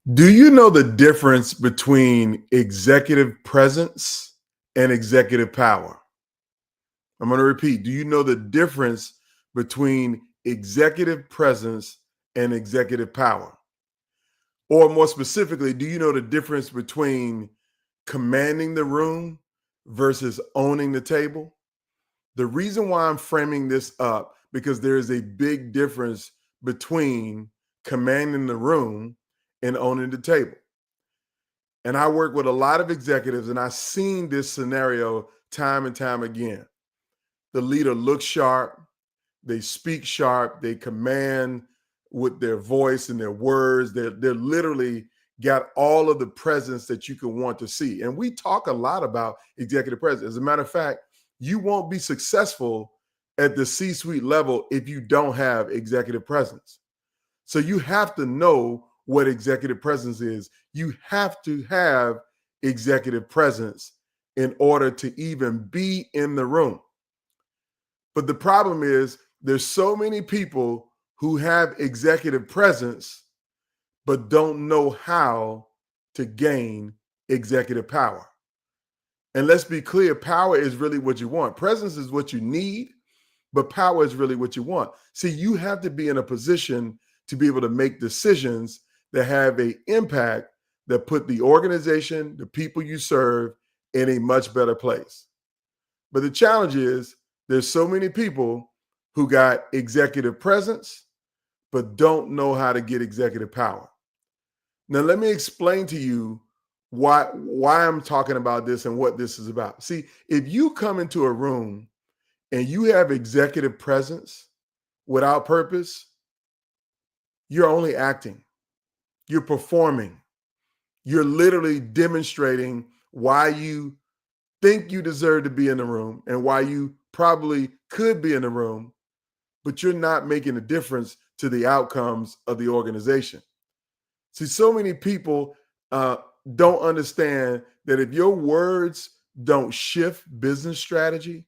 Do you know the difference between executive presence and executive power? I'm going to repeat. Do you know the difference between executive presence and executive power? Or more specifically, do you know the difference between commanding the room versus owning the table? The reason why I'm framing this up because there is a big difference between commanding the room and owning the table. And I work with a lot of executives, and I've seen this scenario time and time again. The leader looks sharp, they speak sharp, they command with their voice and their words. They're literally got all of the presence that you could want to see. And we talk a lot about executive presence. As a matter of fact, you won't be successful at the C-suite level if you don't have executive presence. So you have to know what executive presence is. You have to have executive presence in order to even be in the room. But the problem is there's so many people who have executive presence but don't know how to gain executive power. And let's be clear, power is really what you want. Presence is what you need, but power is really what you want. See, you have to be in a position to be able to make decisions that have an impact that put the organization, the people you serve in a much better place. But the challenge is there's so many people who got executive presence, but don't know how to get executive power. Now, let me explain to you why I'm talking about this and what this is about. See, if you come into a room and you have executive presence without purpose, you're only acting, you're performing, you're literally demonstrating why you think you deserve to be in the room and why you probably could be in the room, but you're not making a difference to the outcomes of the organization. See, so many people don't understand that if your words don't shift business strategy,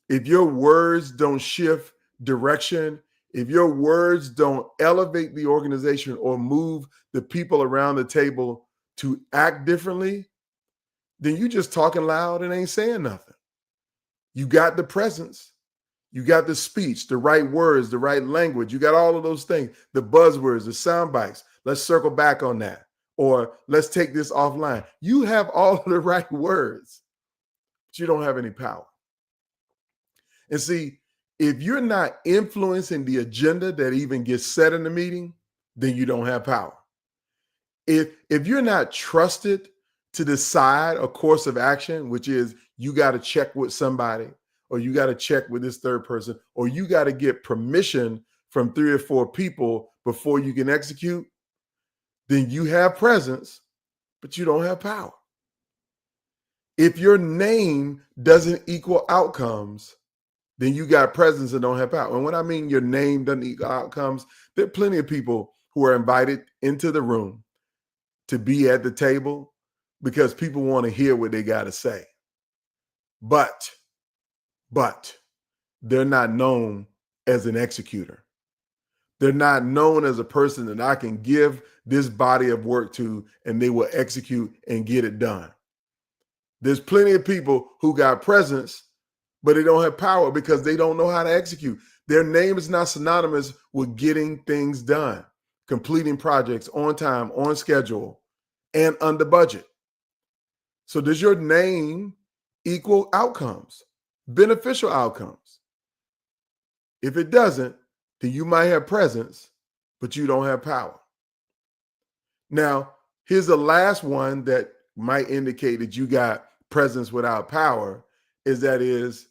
if your words don't shift direction, if your words don't elevate the organization or move the people around the table to act differently, then you just talking loud and ain't saying nothing. You got the presence, you got the speech, the right words, the right language, you got all of those things, the buzzwords, the sound bites. Let's circle back on that. Or let's take this offline. You have all of the right words, but you don't have any power. And see, if you're not influencing the agenda that even gets set in the meeting, then you don't have power. If you're not trusted to decide a course of action, which is you got to check with somebody, or you got to check with this third person, or you got to get permission from 3 or 4 people before you can execute, then you have presence, but you don't have power. If your name doesn't equal outcomes, then you got presence and don't have power. And when I mean your name doesn't equal outcomes, there are plenty of people who are invited into the room to be at the table because people want to hear what they got to say. But they're not known as an executor. They're not known as a person that I can give this body of work to and they will execute and get it done. There's plenty of people who got presence, but they don't have power because they don't know how to execute. Their name is not synonymous with getting things done, completing projects on time, on schedule, and under budget. So does your name equal outcomes, beneficial outcomes? If it doesn't, then you might have presence, but you don't have power. Now, here's the last one that might indicate that you got presence without power is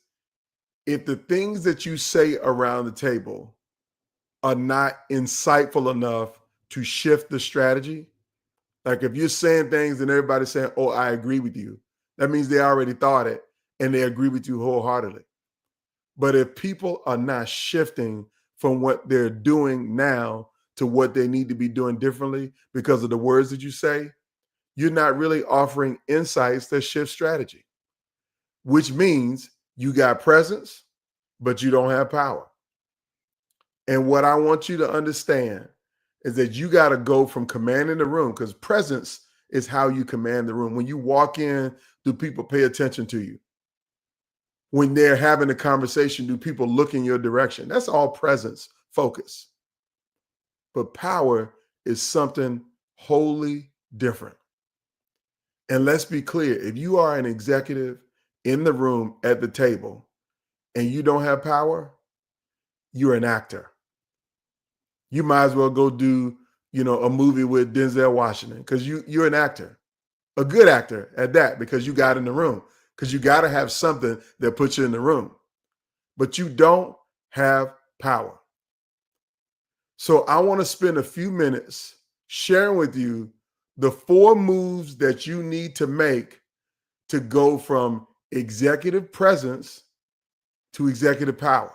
if the things that you say around the table are not insightful enough to shift the strategy. Like if you're saying things and everybody's saying, oh, I agree with you, that means they already thought it and they agree with you wholeheartedly. But if people are not shifting from what they're doing now to what they need to be doing differently because of the words that you say, you're not really offering insights that shift strategy, which means you got presence, but you don't have power. And what I want you to understand is that you got to go from commanding the room, because presence is how you command the room. When you walk in, do people pay attention to you? When they're having a conversation, do people look in your direction? That's all presence, focus. But power is something wholly different. And let's be clear, if you are an executive in the room at the table and you don't have power, you're an actor. You might as well go do, a movie with Denzel Washington, because you're an actor, a good actor at that, because you got in the room, because you got to have something that puts you in the room, but you don't have power. So I want to spend a few minutes sharing with you the 4 moves that you need to make to go from executive presence to executive power.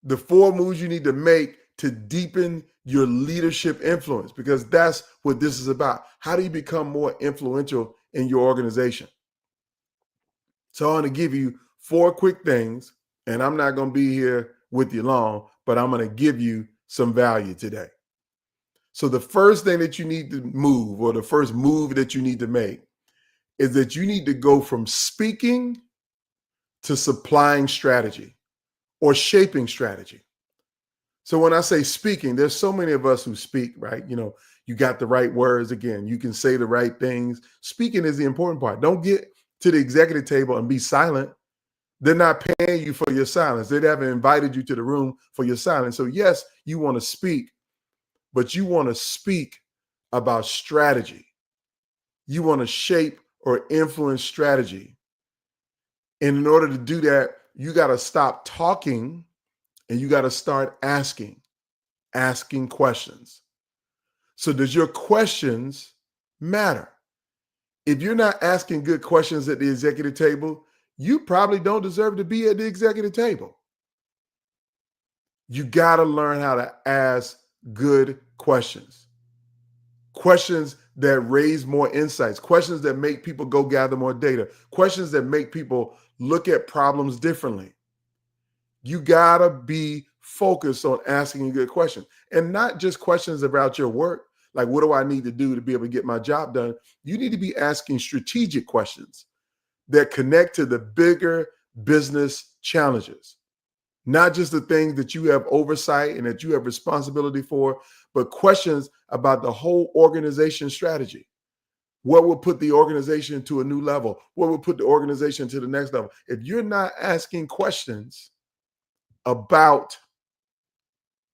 The 4 moves you need to make to deepen your leadership influence, because that's what this is about. How do you become more influential in your organization? So I want to give you 4 quick things, and I'm not going to be here with you long, but I'm going to give you some value today. So the first thing that you need to move, or the first move that you need to make, is that you need to go from speaking to supplying strategy or shaping strategy. So when I say speaking, there's so many of us who speak, right? You got the right words. Again, you can say the right things. Speaking is the important part. Don't get to the executive table and be silent. They're not paying you for your silence. They haven't invited you to the room for your silence. So yes, you want to speak, but you want to speak about strategy. You want to shape or influence strategy. And in order to do that, you got to stop talking and you got to start asking questions. So does your questions matter? If you're not asking good questions at the executive table, you probably don't deserve to be at the executive table. You got to learn how to ask good questions. Questions that raise more insights, questions that make people go gather more data, questions that make people look at problems differently. You got to be focused on asking a good question, and not just questions about your work. Like, what do I need to do to be able to get my job done? You need to be asking strategic questions that connect to the bigger business challenges, not just the things that you have oversight and that you have responsibility for, but questions about the whole organization strategy. What will put the organization to a new level? What will put the organization to the next level? If you're not asking questions about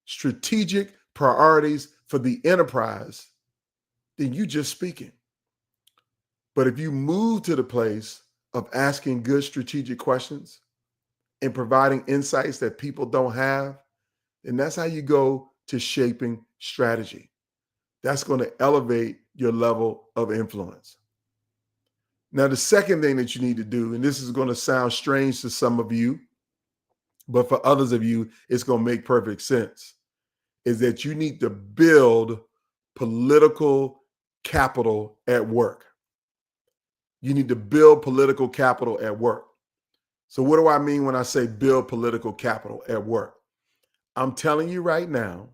strategic priorities for the enterprise, then you just speaking. But if you move to the place of asking good strategic questions and providing insights that people don't have, then that's how you go to shaping strategy. That's going to elevate your level of influence. Now, the second thing that you need to do, and this is going to sound strange to some of you, but for others of you, it's going to make perfect sense, is that you need to build political capital at work. You need to build political capital at work. So what do I mean when I say build political capital at work? I'm telling you right now,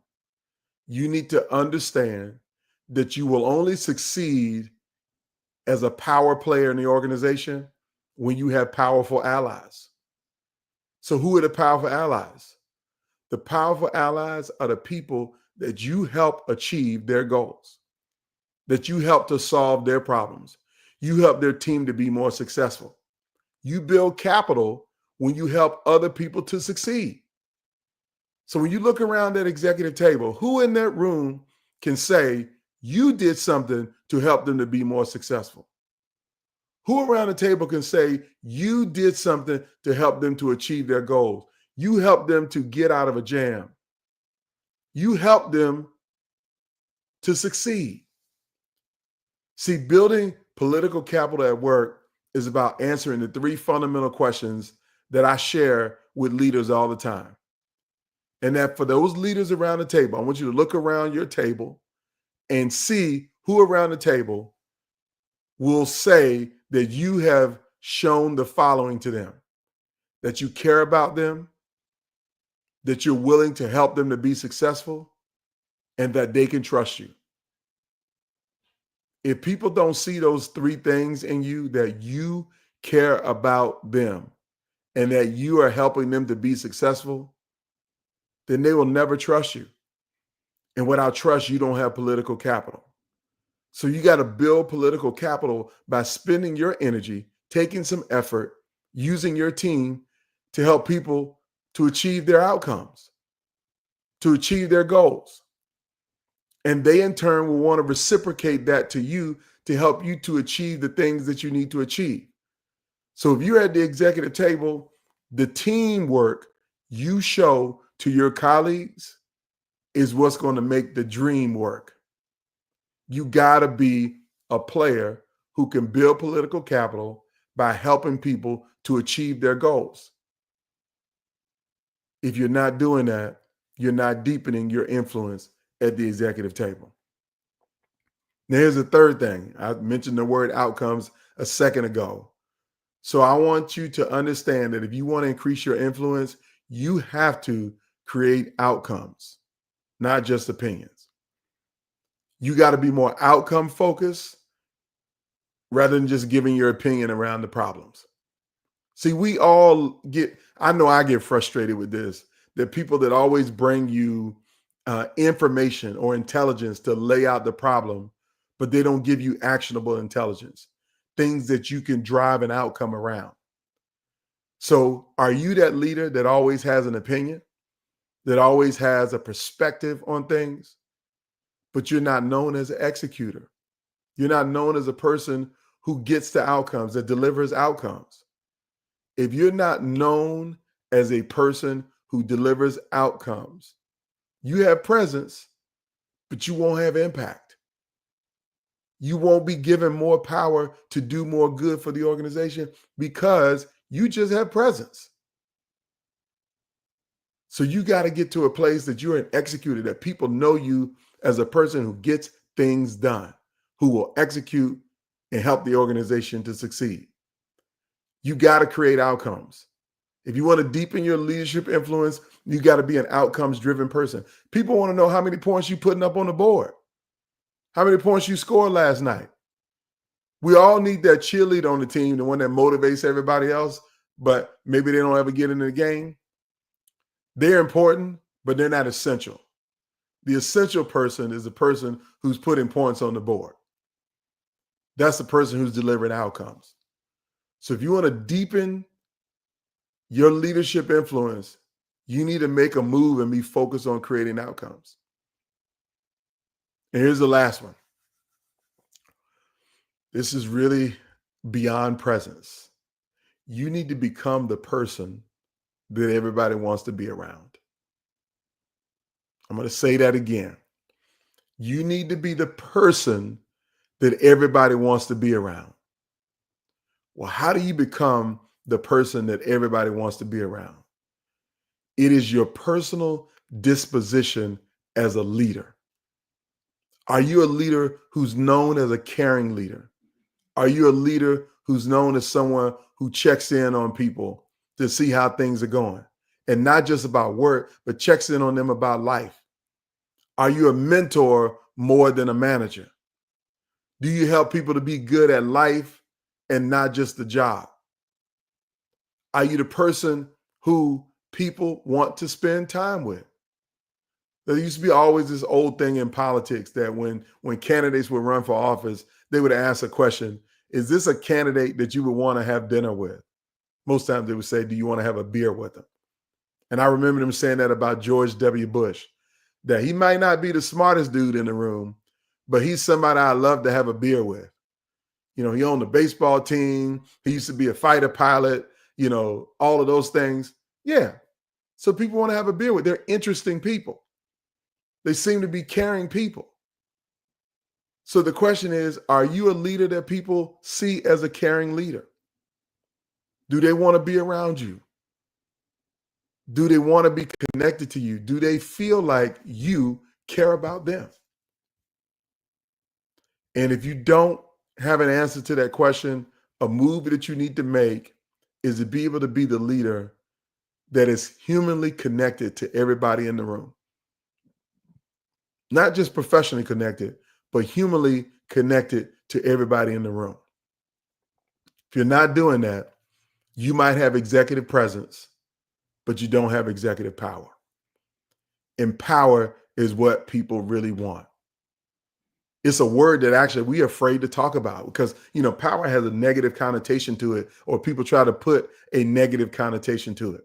you need to understand that you will only succeed as a power player in the organization when you have powerful allies. So who are the powerful allies? The powerful allies are the people that you help achieve their goals, that you help to solve their problems. You help their team to be more successful. You build capital when you help other people to succeed. So when you look around that executive table, who in that room can say you did something to help them to be more successful? Who around the table can say you did something to help them to achieve their goals? You helped them to get out of a jam. You helped them to succeed. See, building political capital at work is about answering the 3 fundamental questions that I share with leaders all the time. And that for those leaders around the table, I want you to look around your table and see who around the table will say that you have shown the following to them: that you care about them, that you're willing to help them to be successful, and that they can trust you. If people don't see those three things in you, that you care about them and that you are helping them to be successful, then they will never trust you. And without trust, you don't have political capital. So you got to build political capital by spending your energy, taking some effort, using your team to help people to achieve their outcomes, to achieve their goals. And they in turn will want to reciprocate that to you to help you to achieve the things that you need to achieve. So if you're at the executive table, the teamwork you show to your colleagues is what's going to make the dream work. You got to be a player who can build political capital by helping people to achieve their goals. If you're not doing that, you're not deepening your influence at the executive table. Now, here's the third thing. I mentioned the word outcomes a second ago. So I want you to understand that if you want to increase your influence, you have to create outcomes, not just opinions. You got to be more outcome focused rather than just giving your opinion around the problems. See, I know I get frustrated with this, that people that always bring you information or intelligence to lay out the problem, but they don't give you actionable intelligence, things that you can drive an outcome around. So are you that leader that always has an opinion, that always has a perspective on things, but you're not known as an executor? You're not known as a person who gets the outcomes, that delivers outcomes. If you're not known as a person who delivers outcomes, you have presence, but you won't have impact. You won't be given more power to do more good for the organization because you just have presence. So you got to get to a place that you're an executor, that people know you as a person who gets things done, who will execute and help the organization to succeed. You got to create outcomes. If you want to deepen your leadership influence, you got to be an outcomes driven person. People want to know how many points you putting up on the board, how many points you scored last night. We all need that cheerleader on the team, the one that motivates everybody else, but maybe they don't ever get into the game. They're important, but they're not essential. The essential person is the person who's putting points on the board. That's the person who's delivering outcomes. So if you want to deepen your leadership influence, you need to make a move and be focused on creating outcomes. And here's the last one. This is really beyond presence. You need to become the person that everybody wants to be around. I'm going to say that again. You need to be the person that everybody wants to be around. Well, how do you become the person that everybody wants to be around? It is your personal disposition as a leader. Are you a leader who's known as a caring leader? Are you a leader who's known as someone who checks in on people to see how things are going? And not just about work, but checks in on them about life. Are you a mentor more than a manager? Do you help people to be good at life and not just the job? Are you the person who people want to spend time with? There used to be always this old thing in politics that when candidates would run for office, they would ask a question, is this a candidate that you would want to have dinner with? Most times they would say, do you want to have a beer with them? And I remember them saying that about George W. Bush, that he might not be the smartest dude in the room, but he's somebody I love to have a beer with. You know, he owned a baseball team. He used to be a fighter pilot, you know, all of those things. Yeah. So people want to have a beer with. They're interesting people. They seem to be caring people. So the question is, are you a leader that people see as a caring leader? Do they want to be around you? Do they want to be connected to you? Do they feel like you care about them? And if you don't have an answer to that question, a move that you need to make is to be able to be the leader that is humanly connected to everybody in the room. not just professionally connected, but humanly connected to everybody in the room. If you're not doing that, you might have executive presence, but you don't have executive power. And power is what people really want. It's a word that actually we're afraid to talk about because, power has a negative connotation to it, or people try to put a negative connotation to it.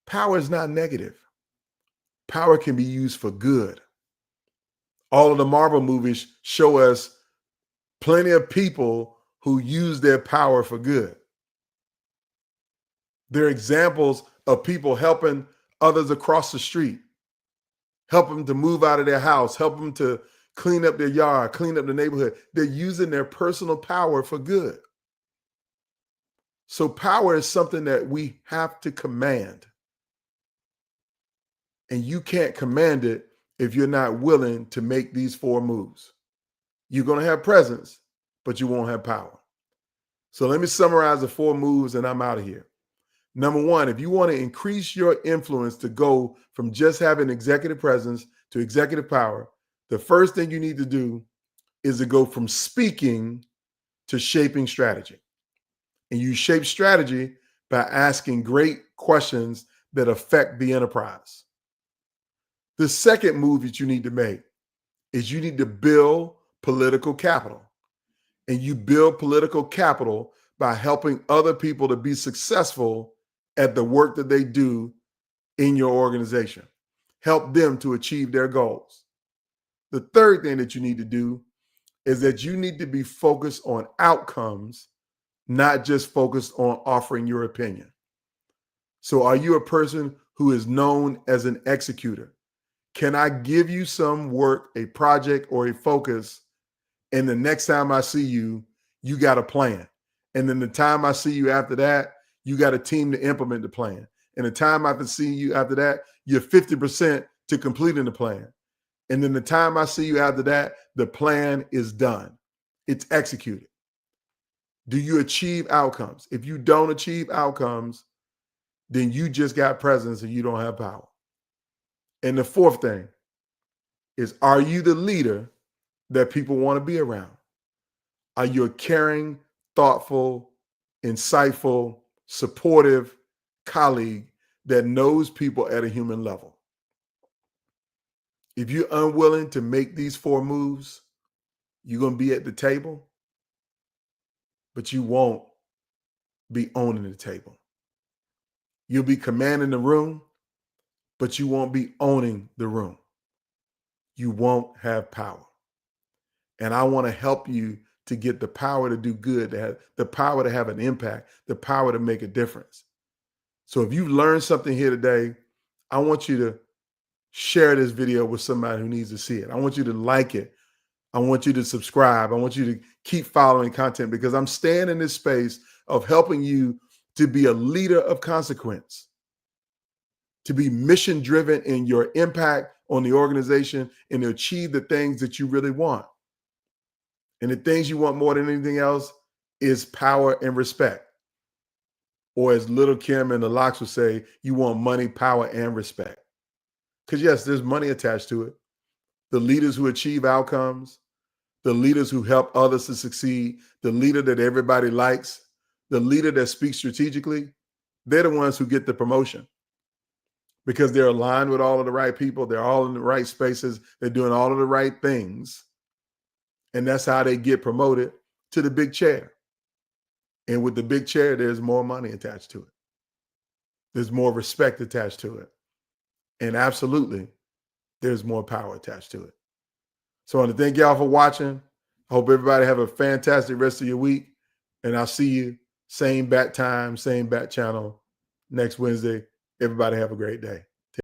Power is not negative. Power can be used for good. All of the Marvel movies show us plenty of people who use their power for good. They're examples of people helping others across the street, help them to move out of their house, help them to clean up their yard, clean up the neighborhood. They're using their personal power for good. So power is something that we have to command. And you can't command it if you're not willing to make these 4 moves. You're going to have presence, but you won't have power. So let me summarize the 4 moves and I'm out of here. Number 1, if you want to increase your influence to go from just having executive presence to executive power, the first thing you need to do is to go from speaking to shaping strategy. And you shape strategy by asking great questions that affect the enterprise. The second move that you need to make is you need to build political capital. And you build political capital by helping other people to be successful at the work that they do in your organization. Help them to achieve their goals. The third thing that you need to do is that you need to be focused on outcomes, not just focused on offering your opinion. So are you a person who is known as an executor? Can I give you some work, a project, or a focus, and the next time I see you, you got a plan? And then the time I see you after that, you got a team to implement the plan. And the time I see you after that, you're 50% to completing the plan. And then the time I see you after that, the plan is done. It's executed. Do you achieve outcomes? If you don't achieve outcomes, then you just got presence and you don't have power. And the fourth thing is, are you the leader that people want to be around? Are you a caring, thoughtful, insightful, supportive colleague that knows people at a human level? If you're unwilling to make these 4 moves, you're going to be at the table, but you won't be owning the table. You'll be commanding the room, but you won't be owning the room. You won't have power. And I want to help you to get the power to do good, to have the power to have an impact, the power to make a difference. So if you've learned something here today, I want you to share this video with somebody who needs to see it. I want you to like it. I want you to subscribe. I want you to keep following content because I'm staying in this space of helping you to be a leader of consequence, to be mission driven in your impact on the organization and to achieve the things that you really want. And the things you want more than anything else is power and respect. Or as Little Kim and the Locks would say, you want money, power, and respect. Because yes, there's money attached to it. The leaders who achieve outcomes, the leaders who help others to succeed, the leader that everybody likes, the leader that speaks strategically, they're the ones who get the promotion because they're aligned with all of the right people. They're all in the right spaces. They're doing all of the right things. And that's how they get promoted to the big chair. And with the big chair, there's more money attached to it. There's more respect attached to it. And absolutely, there's more power attached to it. So I want to thank y'all for watching. I hope everybody have a fantastic rest of your week. And I'll see you same bat time, same bat channel next Wednesday. Everybody have a great day.